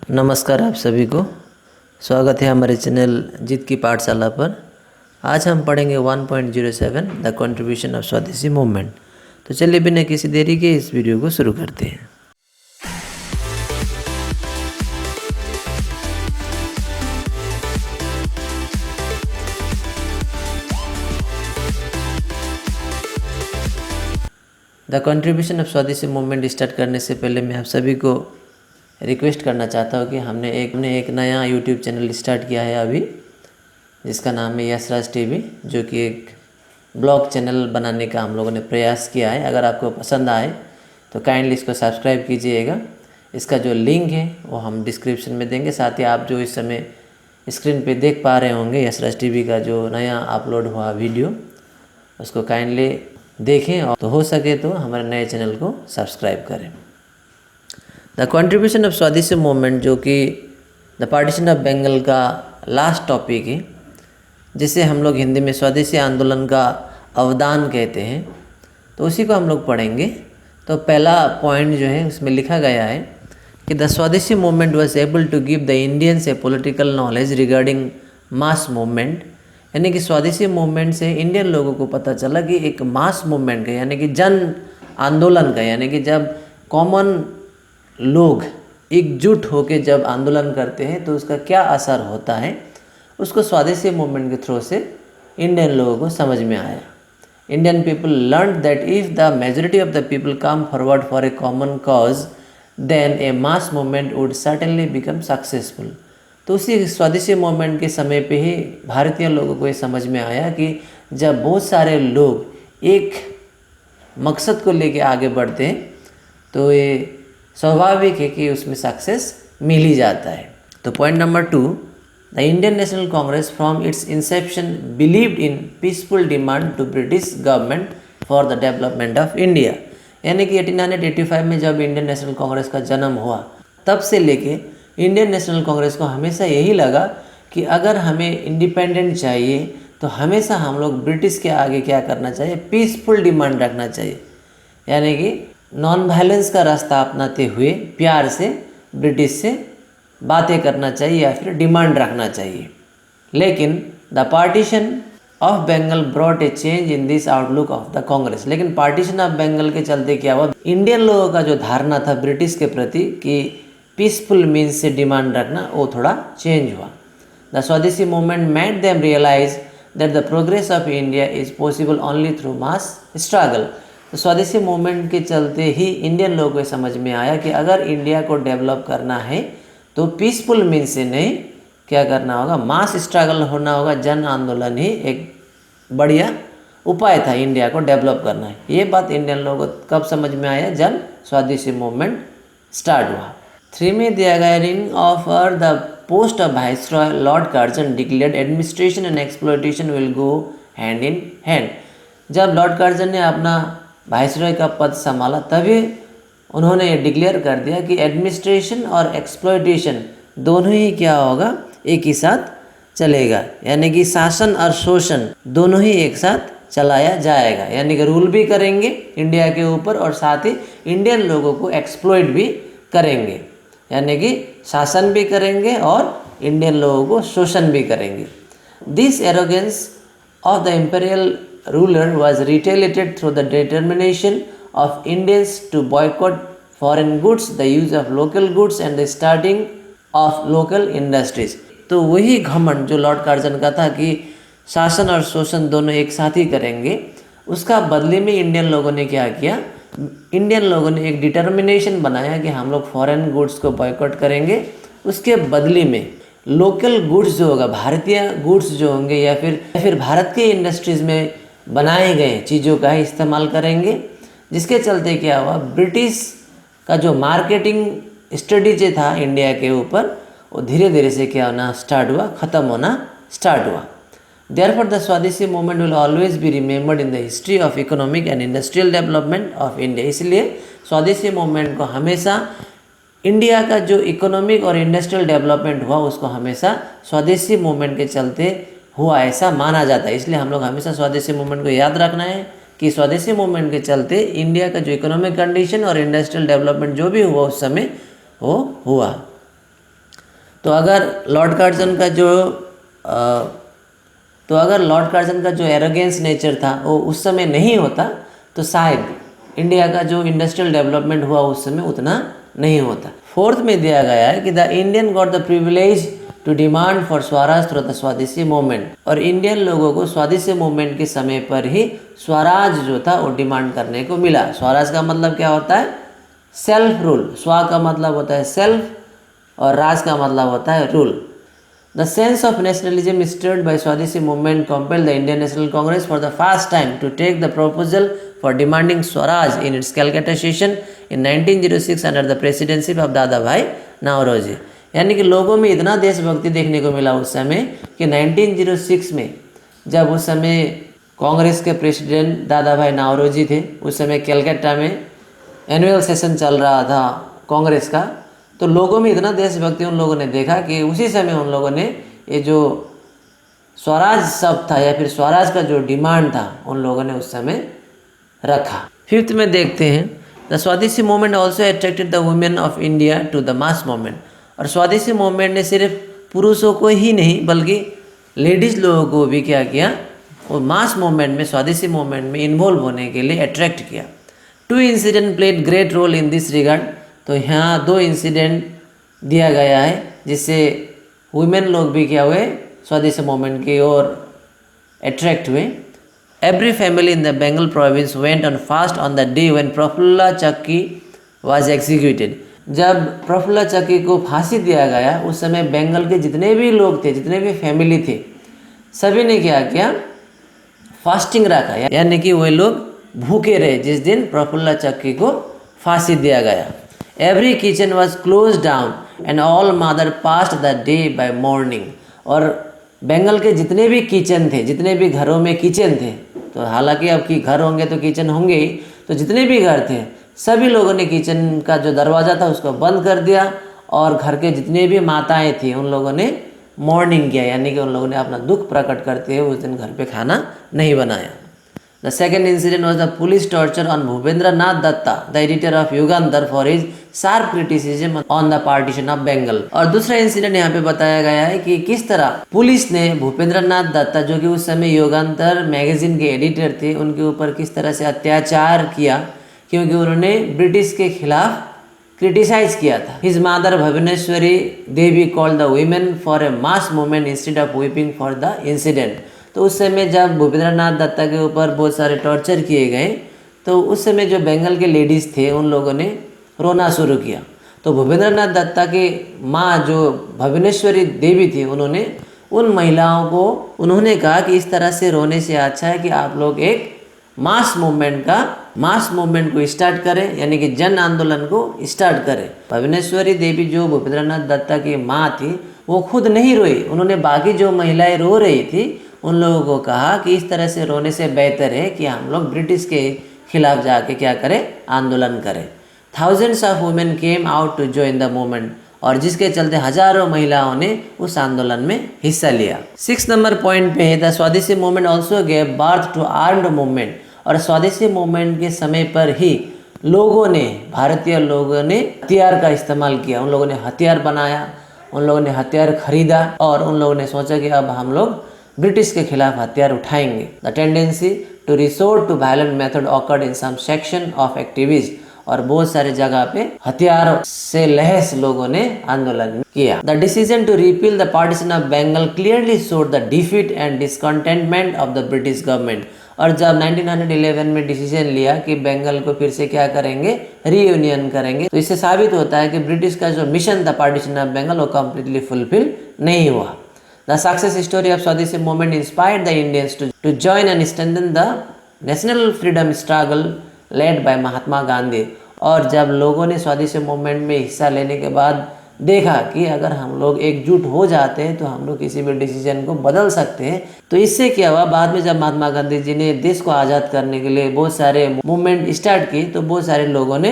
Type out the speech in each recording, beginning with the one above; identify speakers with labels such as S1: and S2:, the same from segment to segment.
S1: नमस्कार आप सभी को। स्वागत है हमारे चैनल जीत की पाठशाला पर। आज हम पढ़ेंगे 1.07 द कंट्रीब्यूशन ऑफ स्वदेशी मूवमेंट। तो चलिए बिना किसी देरी के इस वीडियो को शुरू करते हैं। द कंट्रीब्यूशन ऑफ स्वदेशी मूवमेंट स्टार्ट करने से पहले मैं आप सभी को रिक्वेस्ट करना चाहता हूँ कि हमने एक नया यूट्यूब चैनल स्टार्ट किया है अभी, जिसका नाम है यशराज टीवी, जो कि एक ब्लॉग चैनल बनाने का हम लोगों ने प्रयास किया है। अगर आपको पसंद आए तो काइंडली इसको सब्सक्राइब कीजिएगा। इसका जो लिंक है वो हम डिस्क्रिप्शन में देंगे। साथ ही आप जो इस समय स्क्रीन पे देख पा रहे होंगे यशराज टीवी का जो नया अपलोड हुआ वीडियो, उसको काइंडली देखें और तो हो सके तो हमारे नए चैनल को सब्सक्राइब करें। द कंट्रीब्यूशन ऑफ स्वदेशी मूवमेंट, जो कि द पार्टीशन ऑफ बंगाल का लास्ट टॉपिक है, जिसे हम लोग हिंदी में स्वदेशी आंदोलन का अवदान कहते हैं, तो उसी को हम लोग पढ़ेंगे। तो पहला पॉइंट जो है उसमें लिखा गया है कि the Swadeshi movement was able to give the Indians a political knowledge regarding mass movement, यानी कि स्वदेशी मूवमेंट से इंडियन लोगों को पता चला कि एक मास मूवमेंट का, यानी कि जन आंदोलन का, यानी कि जब कॉमन लोग एकजुट होकर जब आंदोलन करते हैं तो उसका क्या असर होता है, उसको स्वदेशी मूवमेंट के थ्रू से इंडियन लोगों को समझ में आया। Indian people learn that if the majority of the people come forward for a common cause then a mass movement would certainly become successful. तो उसी स्वदेशी मूवमेंट के समय पे ही भारतीय लोगों को ये समझ में आया कि जब बहुत सारे लोग एक मकसद को लेके आगे बढ़ते हैं तो ये स्वाभाविक है कि उसमें सक्सेस मिल ही जाता है। तो point number 2, the Indian National Congress from its inception believed in peaceful demand to British government for the development of India, यानी कि 1885 में जब इंडियन नेशनल कांग्रेस का जन्म हुआ, तब से लेके इंडियन नेशनल कांग्रेस को हमेशा यही लगा कि अगर हमें इंडिपेंडेंट चाहिए तो हमेशा हम लोग ब्रिटिश के आगे क्या करना चाहिए, पीसफुल डिमांड रखना चाहिए, यानी कि नॉन वायलेंस का रास्ता अपनाते हुए प्यार से ब्रिटिश से बातें करना चाहिए या फिर डिमांड रखना चाहिए। लेकिन the partition of Bengal brought a change in this outlook of the Congress, लेकिन पार्टीशन ऑफ बंगाल के चलते क्या हुआ, इंडियन लोगों का जो धारणा था ब्रिटिश के प्रति कि पीसफुल मीन्स से डिमांड रखना, वो थोड़ा चेंज हुआ। The Swadeshi movement made them realise that the progress of India is possible only through mass struggle. तो स्वदेशी मूवमेंट के चलते ही इंडियन लोगों को समझ में आया कि अगर इंडिया को डेवलप करना है तो पीसफुल मीन्स से नहीं, क्या करना होगा, मास स्ट्रगल होना होगा। जन आंदोलन ही एक बढ़िया उपाय था इंडिया को डेवलप करना है। ये बात इंडियन लोगों को कब समझ में आया, जब स्वदेशी मूवमेंट स्टार्ट हुआ। 3 में the gyring of the post of viceroy Lord Curzon declared administration and exploitation will go hand in hand. जब लॉर्ड कर्जन ने अपना वाइसरॉय का पद संभाला तभी उन्होंने डिक्लेयर कर दिया कि एडमिनिस्ट्रेशन और एक्सप्लॉयटेशन दोनों ही क्या होगा, एक ही साथ चलेगा, यानी कि शासन और शोषण दोनों ही एक साथ चलाया जाएगा, यानी कि रूल भी करेंगे इंडिया के ऊपर और साथ ही इंडियन लोगों को एक्सप्लॉइट भी करेंगे, यानी कि शासन भी करेंगे और इंडियन लोगों को शोषण भी करेंगे। This arrogance of the imperial ruler was retaliated through the determination of Indians to boycott foreign goods, the use of local goods and the starting of local industries। तो वही घमंड जो लॉर्ड कर्जन का था कि शासन और शोषण दोनों एक साथ ही करेंगे, उसका बदले में इंडियन लोगों ने क्या किया, इंडियन लोगों ने एक डिटर्मिनेशन बनाया कि हम लोग फॉरेन गुड्स को बॉयकॉट करेंगे, उसके बदले में लोकल गुड्स जो होगा, भारतीय गुड्स जो होंगे या फिर भारत के इंडस्ट्रीज़ में बनाए गए चीज़ों का ही इस्तेमाल करेंगे। जिसके चलते क्या हुआ, ब्रिटिश का जो मार्केटिंग स्ट्रेटजी था इंडिया के ऊपर, वो धीरे धीरे से क्या होना स्टार्ट हुआ, ख़त्म होना स्टार्ट हुआ। Therefore the Swadeshi movement will always be remembered in the history of economic and industrial development of India. इसलिए स्वदेशी मूवमेंट को हमेशा इंडिया का जो इकोनॉमिक और इंडस्ट्रियल डेवलपमेंट हुआ उसको हमेशा स्वदेशी मूवमेंट के चलते हुआ ऐसा माना जाता है। इसलिए हम लोग हमेशा स्वदेशी मूवमेंट को याद रखना है कि स्वदेशी मूवमेंट के चलते इंडिया का जो इकोनॉमिक कंडीशन और इंडस्ट्रियल डेवलपमेंट जो भी हुआ उस समय वो हुआ। तो अगर लॉर्ड कर्जन का जो एरोगेंस नेचर था वो उस समय नहीं होता तो शायद इंडिया का जो इंडस्ट्रियल डेवलपमेंट हुआ उस समय उतना नहीं होता। फोर्थ में दिया गया है कि the Indian got the privilege to demand for swaraj through the Swadeshi movement, और इंडियन लोगों को स्वदेशी मूवमेंट के समय पर ही स्वराज जो था वो डिमांड करने को मिला। स्वराज का मतलब क्या होता है? Self rule. स्व का मतलब होता है सेल्फ और राज का मतलब होता है rule. The sense of nationalism stirred by Swadeshi movement compelled the Indian National Congress for the first time to take the proposal for demanding Swaraj in its Calcutta session in 1906 under the presidency of दादा भाई नावरोजी। यानी कि लोगों में इतना देशभक्ति देखने को मिला उस समय कि 1906 में जब उस समय कांग्रेस के प्रेसिडेंट दादा भाई नावरोजी थे, उस समय कलकत्ता में एनुअल सेशन चल रहा था कांग्रेस का, तो लोगों में इतना देशभक्ति उन लोगों ने देखा कि उसी समय उन लोगों ने ये जो स्वराज शब्द था या फिर स्वराज का जो डिमांड था उन लोगों ने उस समय रखा। फिफ्थ में देखते हैं the Swadeshi movement also attracted the women of India to the mass movement. और स्वदेशी मूवमेंट ने सिर्फ पुरुषों को ही नहीं बल्कि लेडीज़ लोगों को भी क्या किया, वो मास मूवमेंट में, स्वदेशी मूवमेंट में इन्वॉल्व होने के लिए अट्रैक्ट किया। Two incident played great role in this regard. तो यहाँ दो इंसिडेंट दिया गया है जिससे वुमेन लोग भी क्या हुए, स्वदेशी मूवमेंट की ओर अट्रैक्ट हुए। Every family in the Bengal province went on fast on the day when Prafulla Chaki was executed. जब प्रफुल्ल चक्की को फांसी दिया गया उस समय बंगाल के जितने भी लोग थे, जितने भी फैमिली थे, सभी ने क्या किया, फास्टिंग रखा, यानी कि वे लोग भूखे रहे जिस दिन प्रफुल्ल चक्की को फांसी दिया गया। Every kitchen was close down and all mother past the day by morning. और बंगाल के जितने भी किचन थे, जितने भी घरों में किचन थे, तो हालांकि अब कि घर होंगे तो किचन होंगे ही, तो जितने भी घर थे सभी लोगों ने किचन का जो दरवाज़ा था उसको बंद कर दिया और घर के जितने भी माताएं थी उन लोगों ने मॉर्निंग किया, यानी कि उन लोगों ने अपना दुख प्रकट करते हुए उस दिन घर पे खाना नहीं बनाया। The second incident was the police torture on Bhupendra Nath Datta, the editor of Yugandhar, for his sharp criticism on the partition of Bengal। और दूसरा इंसिडेंट यहाँ पे बताया गया है कि किस तरह पुलिस ने भूपेंद्र नाथ दत्ता, जो कि उस समय युगांतर मैगजीन के एडिटर थे, उनके ऊपर किस तरह से अत्याचार किया क्योंकि उन्होंने ब्रिटिश के खिलाफ क्रिटिसाइज किया था। His mother Bhuvaneshwari Devi called the women for a mass movement instead of weeping for the incident. तो उस समय जब भूपेंद्र नाथ दत्ता के ऊपर बहुत सारे टॉर्चर किए गए तो उस समय जो बंगाल के लेडीज़ थे उन लोगों ने रोना शुरू किया। तो भूपेंद्र नाथ दत्ता की माँ जो भुवनेश्वरी देवी थी, उन्होंने उन महिलाओं को उन्होंने कहा कि इस तरह से रोने से अच्छा है कि आप लोग एक मास मूवमेंट को स्टार्ट करें, यानी कि जन आंदोलन को स्टार्ट करें। भुवनेश्वरी देवी जो भूपेंद्र नाथ दत्ता की माँ थी वो खुद नहीं रोई, उन्होंने बाकी जो महिलाएं रो रही थी उन लोगों को कहा कि इस तरह से रोने से बेहतर है कि हम लोग ब्रिटिश के खिलाफ जाके क्या करें, आंदोलन करें। Thousands of women came out to join the movement, और जिसके चलते हजारों महिलाओं ने उस आंदोलन में हिस्सा लिया। 6 नंबर पॉइंट पे है the Swadeshi movement also gave birth to armed movement. और स्वदेशी मूवमेंट के समय पर ही लोगों ने, भारतीय लोगों ने हथियार का इस्तेमाल किया। उन लोगों ने हथियार बनाया, उन लोगों ने हथियार खरीदा और उन लोगों ने सोचा कि अब हम लोग ब्रिटिश के खिलाफ हथियार उठाएंगे। The tendency to resort to violent method occurred in some section of activist. और बहुत सारे जगह पे हथियार से लैस लोगों ने आंदोलन किया। The decision to repeal the partition of Bengal clearly showed the defeat and discontentment of the British government. और जब 1911 में डिसीजन लिया कि बंगाल को फिर से क्या करेंगे, रीयूनियन करेंगे, तो इससे साबित होता है कि ब्रिटिश का जो मिशन था पार्टीशन ऑफ बंगाल वो कम्प्लीटली फुलफिल नहीं हुआ। The success story of Swadeshi movement inspired the Indians to join and strengthen the national freedom struggle led by Mahatma Gandhi. और जब लोगों ने स्वदेशी मूवमेंट में हिस्सा लेने के बाद देखा कि अगर हम लोग एकजुट हो जाते हैं तो हम लोग किसी भी डिसीजन को बदल सकते हैं, तो इससे क्या हुआ, बाद में जब महात्मा गांधी जी ने देश को आज़ाद करने के लिए बहुत सारे मूवमेंट स्टार्ट किए तो बहुत सारे लोगों ने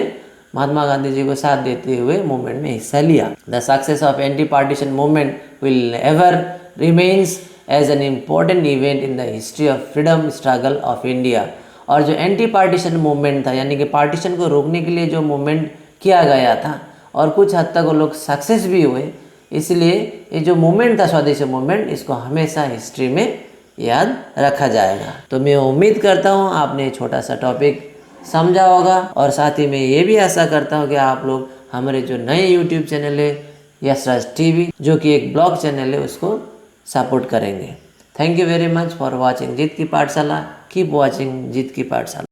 S1: महात्मा गांधी जी को साथ देते हुए मूवमेंट में हिस्सा लिया। The success of anti partition movement will ever remains as an important event in the history of freedom struggle of India। और जो एंटी पार्टीशन मूवमेंट था, यानी कि पार्टीशन को रोकने के लिए जो मूवमेंट किया गया था और कुछ हद तक वो लोग सक्सेस भी हुए, इसलिए ये जो मोमेंट था स्वदेशी मूवमेंट, इसको हमेशा हिस्ट्री में याद रखा जाएगा। तो मैं उम्मीद करता हूँ आपने छोटा सा टॉपिक समझा होगा, और साथ ही मैं ये भी आशा करता हूँ कि आप लोग हमारे जो नए यूट्यूब चैनल है यशराज टीवी, जो कि एक ब्लॉग चैनल है, उसको सपोर्ट करेंगे। Thank you very much for watching Jeet ki Pathshala. Keep watching Jeet ki पाठशाला।